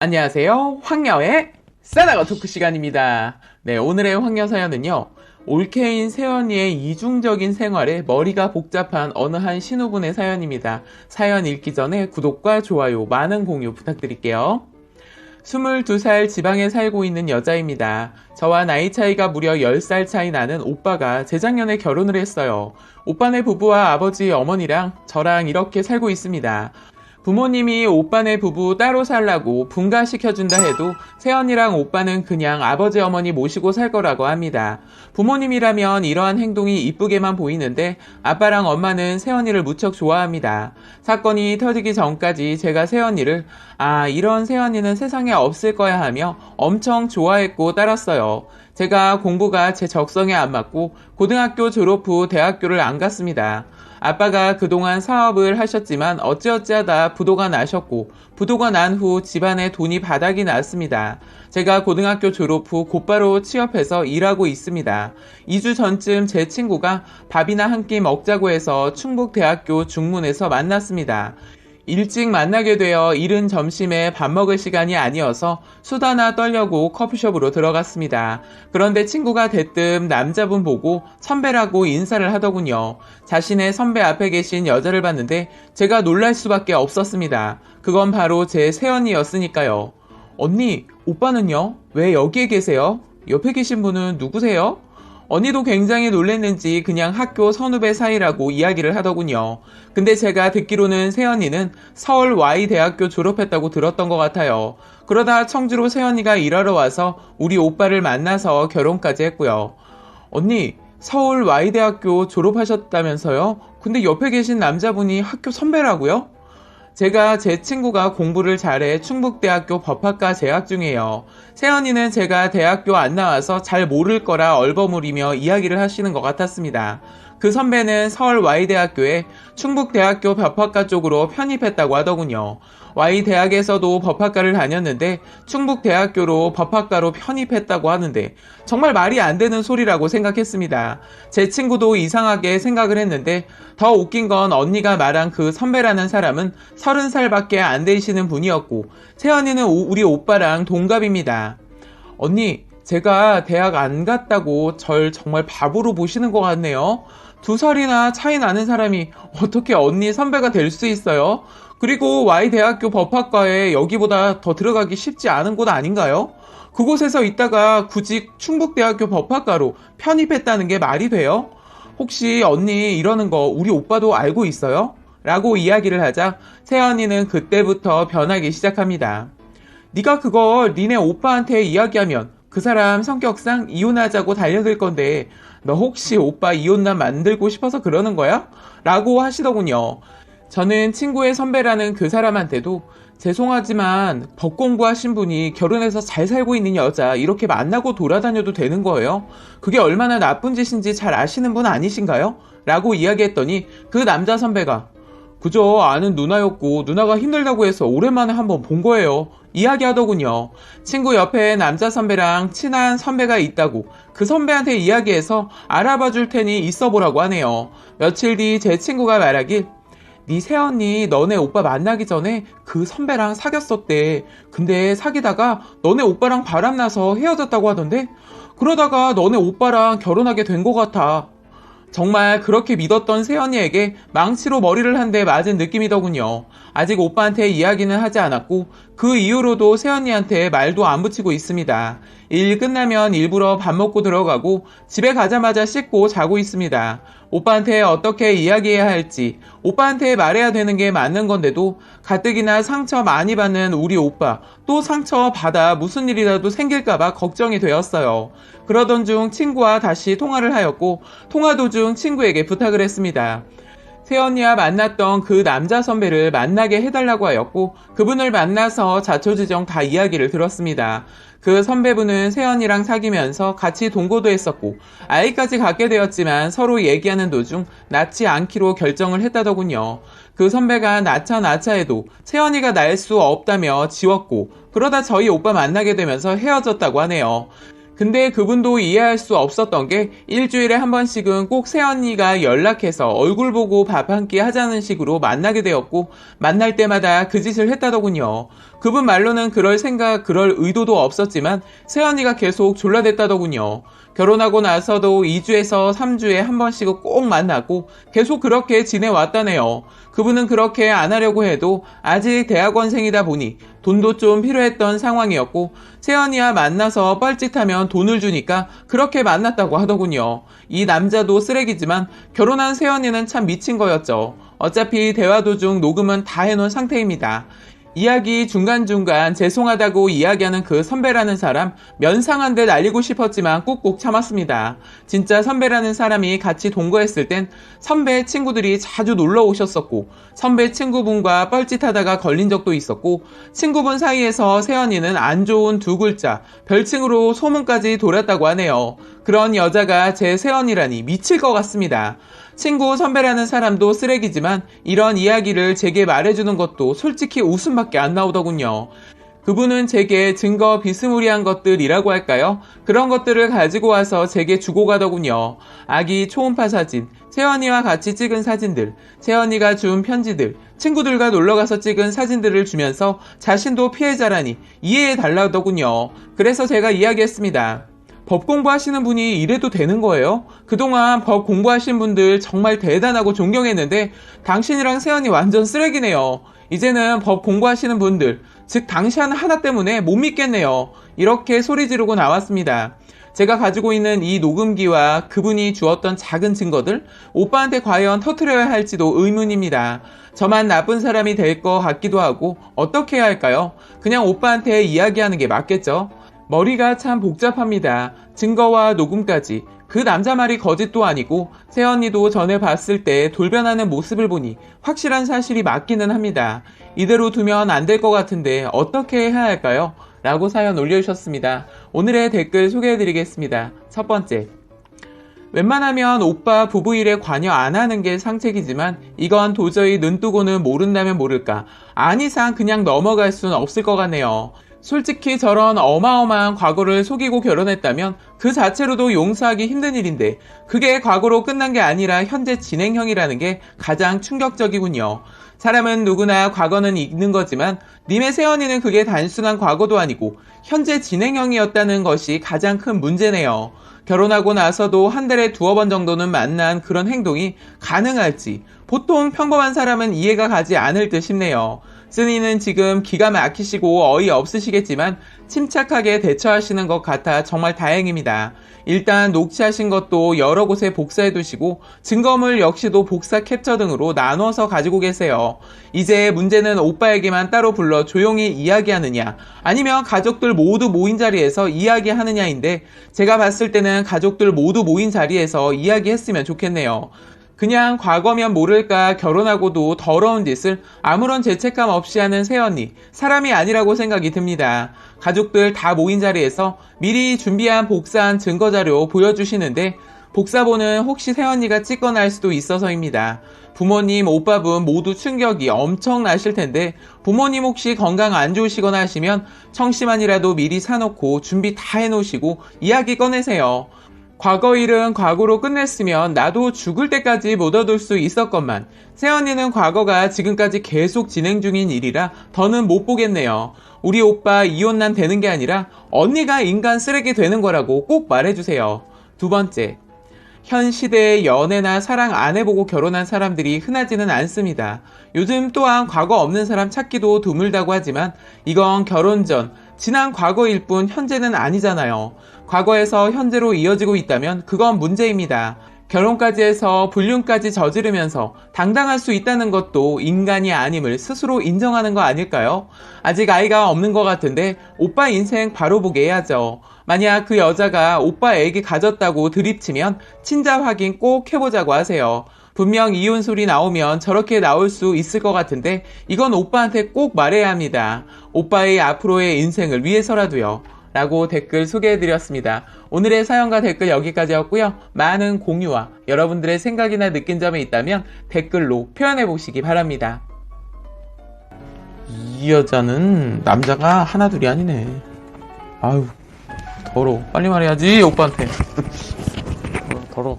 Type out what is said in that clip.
안녕하세요. 황녀의 싸다가 토크 시간입니다. 네, 오늘의 황녀 사연은요. 올케인 세연이의 이중적인 생활에 머리가 복잡한 어느 한 신우분의 사연입니다. 사연 읽기 전에 구독과 좋아요, 많은 공유 부탁드릴게요. 22살 지방에 살고 있는 여자입니다. 저와 나이 차이가 무려 10살 차이 나는 오빠가 재작년에 결혼을 했어요. 오빠네 부부와 아버지 어머니랑 저랑 이렇게 살고 있습니다. 부모님이 오빠네 부부 따로 살라고 분가시켜준다 해도 세연이랑 오빠는 그냥 아버지 어머니 모시고 살 거라고 합니다. 부모님이라면 이러한 행동이 이쁘게만 보이는데 아빠랑 엄마는 세연이를 무척 좋아합니다. 사건이 터지기 전까지 제가 세연이를 이런 세연이는 세상에 없을 거야 하며 엄청 좋아했고 따랐어요. 제가 공부가 제 적성에 안 맞고 고등학교 졸업 후 대학교를 안 갔습니다. 아빠가 그동안 사업을 하셨지만 어찌어찌하다 부도가 나셨고 부도가 난 후 집안에 돈이 바닥이 났습니다. 제가 고등학교 졸업 후 곧바로 취업해서 일하고 있습니다. 2주 전쯤 제 친구가 밥이나 한 끼 먹자고 해서 충북대학교 중문에서 만났습니다. 일찍 만나게 되어 이른 점심에 밥 먹을 시간이 아니어서 수다나 떨려고 커피숍으로 들어갔습니다. 그런데 친구가 대뜸 남자분 보고 선배라고 인사를 하더군요. 자신의 선배 앞에 계신 여자를 봤는데 제가 놀랄 수밖에 없었습니다. 그건 바로 제 새언니였으니까요. 언니, 오빠는요? 왜 여기에 계세요? 옆에 계신 분은 누구세요? 언니도 굉장히 놀랬는지 그냥 학교 선후배 사이라고 이야기를 하더군요. 근데 제가 듣기로는 세연이는 서울 Y대학교 졸업했다고 들었던 것 같아요. 그러다 청주로 세연이가 일하러 와서 우리 오빠를 만나서 결혼까지 했고요. 언니, 서울 Y대학교 졸업하셨다면서요? 근데 옆에 계신 남자분이 학교 선배라고요? 제가 제 친구가 공부를 잘해 충북대학교 법학과 재학 중이에요. 세연이는 제가 대학교 안 나와서 잘 모를 거라 얼버무리며 이야기를 하시는 것 같았습니다. 그 선배는 서울 Y대학교에 충북대학교 법학과 쪽으로 편입했다고 하더군요. Y대학에서도 법학과를 다녔는데 충북대학교로 법학과로 편입했다고 하는데 정말 말이 안 되는 소리라고 생각했습니다. 제 친구도 이상하게 생각을 했는데 더 웃긴 건 언니가 말한 그 선배라는 사람은 30살밖에 안 되시는 분이었고 세연이는 우리 오빠랑 동갑입니다. 언니, 제가 대학 안 갔다고 절 정말 바보로 보시는 것 같네요. 2살이나 차이 나는 사람이 어떻게 언니 선배가 될 수 있어요? 그리고 Y대학교 법학과에 여기보다 더 들어가기 쉽지 않은 곳 아닌가요? 그곳에서 있다가 굳이 충북대학교 법학과로 편입했다는 게 말이 돼요? 혹시 언니 이러는 거 우리 오빠도 알고 있어요? 라고 이야기를 하자 세연이는 그때부터 변하기 시작합니다. 네가 그걸 니네 오빠한테 이야기하면 그 사람 성격상 이혼하자고 달려들 건데 너 혹시 오빠 이혼남 만들고 싶어서 그러는 거야? 라고 하시더군요. 저는 친구의 선배라는 그 사람한테도 죄송하지만 법 공부하신 분이 결혼해서 잘 살고 있는 여자 이렇게 만나고 돌아다녀도 되는 거예요? 그게 얼마나 나쁜 짓인지 잘 아시는 분 아니신가요? 라고 이야기했더니 그 남자 선배가 그저 아는 누나였고 누나가 힘들다고 해서 오랜만에 한번 본 거예요. 이야기하더군요. 친구 옆에 남자 선배랑 친한 선배가 있다고 그 선배한테 이야기해서 알아봐 줄 테니 있어 보라고 하네요. 며칠 뒤 제 친구가 말하길 네 새언니 너네 오빠 만나기 전에 그 선배랑 사귀었었대. 근데 사귀다가 너네 오빠랑 바람나서 헤어졌다고 하던데 그러다가 너네 오빠랑 결혼하게 된 것 같아. 정말 그렇게 믿었던 세연이에게 망치로 머리를 한 대 맞은 느낌이더군요. 아직 오빠한테 이야기는 하지 않았고 그 이후로도 세연이한테 말도 안 붙이고 있습니다. 일 끝나면 일부러 밥 먹고 들어가고 집에 가자마자 씻고 자고 있습니다. 오빠한테 어떻게 이야기해야 할지 오빠한테 말해야 되는 게 맞는 건데도 가뜩이나 상처 많이 받는 우리 오빠 또 상처 받아 무슨 일이라도 생길까봐 걱정이 되었어요. 그러던 중 친구와 다시 통화를 하였고 통화 도중 친구에게 부탁을 했습니다. 세연이와 만났던 그 남자 선배를 만나게 해달라고 하였고 그분을 만나서 자초지종 다 이야기를 들었습니다. 그 선배분은 세연이랑 사귀면서 같이 동거도 했었고 아이까지 갖게 되었지만 서로 얘기하는 도중 낳지 않기로 결정을 했다더군요. 그 선배가 낳자 해도 세연이가 낳을 수 없다며 지웠고 그러다 저희 오빠 만나게 되면서 헤어졌다고 하네요. 근데 그분도 이해할 수 없었던 게 일주일에 한 번씩은 꼭 새언니가 연락해서 얼굴 보고 밥 한 끼 하자는 식으로 만나게 되었고 만날 때마다 그 짓을 했다더군요. 그분 말로는 그럴 생각, 그럴 의도도 없었지만 새언니가 계속 졸라댔다더군요. 결혼하고 나서도 2주에서 3주에 한 번씩은 꼭 만나고 계속 그렇게 지내왔다네요. 그분은 그렇게 안 하려고 해도 아직 대학원생이다 보니 돈도 좀 필요했던 상황이었고 새언니와 만나서 뻘짓하면 돈을 주니까 그렇게 만났다고 하더군요. 이 남자도 쓰레기지만 결혼한 새언니는 참 미친 거였죠. 어차피 대화 도중 녹음은 다 해놓은 상태입니다. 이야기 중간중간 죄송하다고 이야기하는 그 선배라는 사람 면상한 듯 알리고 싶었지만 꾹꾹 참았습니다. 진짜 선배라는 사람이 같이 동거했을 땐 선배 친구들이 자주 놀러 오셨었고 선배 친구분과 뻘짓하다가 걸린 적도 있었고 친구분 사이에서 새언니는 안 좋은 두 글자 별칭으로 소문까지 돌았다고 하네요. 그런 여자가 제 새언니라니 미칠 것 같습니다. 친구 선배라는 사람도 쓰레기지만 이런 이야기를 제게 말해주는 것도 솔직히 웃음밖에 안 나오더군요. 그분은 제게 증거 비스무리한 것들이라고 할까요? 그런 것들을 가지고 와서 제게 주고 가더군요. 아기 초음파 사진, 새언니와 같이 찍은 사진들, 새언니가 준 편지들, 친구들과 놀러가서 찍은 사진들을 주면서 자신도 피해자라니 이해해달라더군요. 그래서 제가 이야기했습니다. 법 공부하시는 분이 이래도 되는 거예요? 그동안 법 공부하신 분들 정말 대단하고 존경했는데 당신이랑 새언니 완전 쓰레기네요. 이제는 법 공부하시는 분들, 즉 당신 하나 때문에 못 믿겠네요. 이렇게 소리 지르고 나왔습니다. 제가 가지고 있는 이 녹음기와 그분이 주었던 작은 증거들, 오빠한테 과연 터뜨려야 할지도 의문입니다. 저만 나쁜 사람이 될 것 같기도 하고 어떻게 해야 할까요? 그냥 오빠한테 이야기하는 게 맞겠죠? 머리가 참 복잡합니다. 증거와 녹음까지. 그 남자 말이 거짓도 아니고 새언니도 전에 봤을 때 돌변하는 모습을 보니 확실한 사실이 맞기는 합니다. 이대로 두면 안 될 것 같은데 어떻게 해야 할까요? 라고 사연 올려주셨습니다. 오늘의 댓글 소개해드리겠습니다. 첫 번째. 웬만하면 오빠 부부일에 관여 안 하는 게 상책이지만 이건 도저히 눈 뜨고는 모른다면 모를까. 안 이상 그냥 넘어갈 수는 없을 것 같네요. 솔직히 저런 어마어마한 과거를 속이고 결혼했다면 그 자체로도 용서하기 힘든 일인데 그게 과거로 끝난 게 아니라 현재 진행형이라는 게 가장 충격적이군요. 사람은 누구나 과거는 있는 거지만 님의 새언니는 그게 단순한 과거도 아니고 현재 진행형이었다는 것이 가장 큰 문제네요. 결혼하고 나서도 한 달에 두어 번 정도는 만난 그런 행동이 가능할지 보통 평범한 사람은 이해가 가지 않을 듯 싶네요. 쓰니는 지금 기가 막히시고 어이없으시겠지만 침착하게 대처하시는 것 같아 정말 다행입니다. 일단 녹취하신 것도 여러 곳에 복사해 두시고 증거물 역시도 복사 캡처 등으로 나눠서 가지고 계세요. 이제 문제는 오빠에게만 따로 불러 조용히 이야기하느냐 아니면 가족들 모두 모인 자리에서 이야기하느냐인데 제가 봤을 때는 가족들 모두 모인 자리에서 이야기했으면 좋겠네요. 그냥 과거면 모를까 결혼하고도 더러운 짓을 아무런 죄책감 없이 하는 새언니, 사람이 아니라고 생각이 듭니다. 가족들 다 모인 자리에서 미리 준비한 복사한 증거자료 보여주시는데 복사본은 혹시 새언니가 찍거나 할 수도 있어서입니다. 부모님, 오빠분 모두 충격이 엄청나실 텐데 부모님 혹시 건강 안 좋으시거나 하시면 청심환이라도 미리 사놓고 준비 다 해놓으시고 이야기 꺼내세요. 과거 일은 과거로 끝냈으면 나도 죽을 때까지 못 얻을 수 있었건만 새언니는 과거가 지금까지 계속 진행 중인 일이라 더는 못 보겠네요. 우리 오빠 이혼난 되는 게 아니라 언니가 인간 쓰레기 되는 거라고 꼭 말해주세요. 두 번째, 현 시대에 연애나 사랑 안 해보고 결혼한 사람들이 흔하지는 않습니다. 요즘 또한 과거 없는 사람 찾기도 드물다고 하지만 이건 결혼 전 지난 과거일 뿐 현재는 아니잖아요. 과거에서 현재로 이어지고 있다면 그건 문제입니다. 결혼까지 해서 불륜까지 저지르면서 당당할 수 있다는 것도 인간이 아님을 스스로 인정하는 거 아닐까요? 아직 아이가 없는 것 같은데 오빠 인생 바로 보게 해야죠. 만약 그 여자가 오빠 애기 가졌다고 드립치면 친자 확인 꼭 해보자고 하세요. 분명 이혼 소리 나오면 저렇게 나올 수 있을 것 같은데 이건 오빠한테 꼭 말해야 합니다. 오빠의 앞으로의 인생을 위해서라도요. 라고 댓글 소개해드렸습니다. 오늘의 사연과 댓글 여기까지였고요. 많은 공유와 여러분들의 생각이나 느낀 점이 있다면 댓글로 표현해보시기 바랍니다. 이 여자는 남자가 하나 둘이 아니네. 아유, 더러. 빨리 말해야지 오빠한테. 더러.